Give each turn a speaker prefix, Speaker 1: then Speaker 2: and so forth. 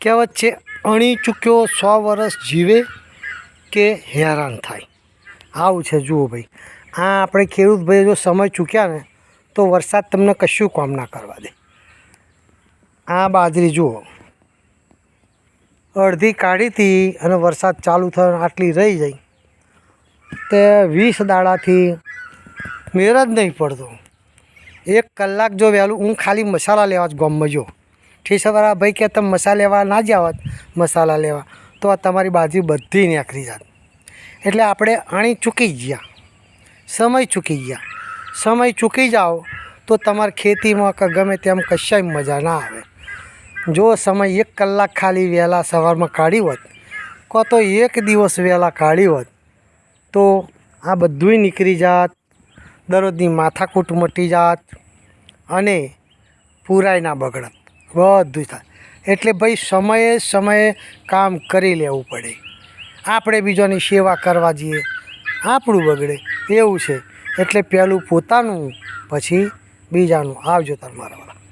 Speaker 1: કહેવત છે, અણી ચૂક્યો 100 વર્ષ જીવે કે હેરાન થાય. આવું છે. જુઓ ભાઈ, આ આપણે ખેડૂત ભાઈ જો સમય ચૂક્યા ને તો વરસાદ તમને કશું કામ ના કરવા દે. આ બાજરી જુઓ, અડધી કાઢી હતી અને વરસાદ ચાલુ થયો, આટલી રહી જાય તે 20 દાડાથી મેર જ નહીં પડતો. 1 કલાક જો વહેલું હું ખાલી મસાલા લેવા જ ગામમાં જો ઠીસવાળા ભાઈ કે તમે મસાલા લેવા ના જાવત, મસાલા લેવા તો આ તમારી બાજરી બધી નીકળી જાત. એટલે આપણે આણી ચૂકી ગયા, સમય ચૂકી ગયા. સમય ચૂકી જાઓ તો તમારી ખેતીમાં કે ગમે તેમ કશાય મજા ના આવે. જો સમય 1 કલાક ખાલી વહેલા સવારમાં કાઢી હોત, કો તો 1 દિવસ વહેલા કાઢી હોત તો આ બધુંય નીકળી જાત, દરરોજની માથાકૂટ મટી જાત અને પૂરાય ના બગડત, બધું થાય. એટલે ભાઈ સમયે સમયે કામ કરી લેવું પડે. આપણે બીજાની સેવા કરવા જઈએ, આપણું બગડે એવું છે. એટલે પહેલું પોતાનું, પછી બીજાનું. આવજો તમારા વાળા.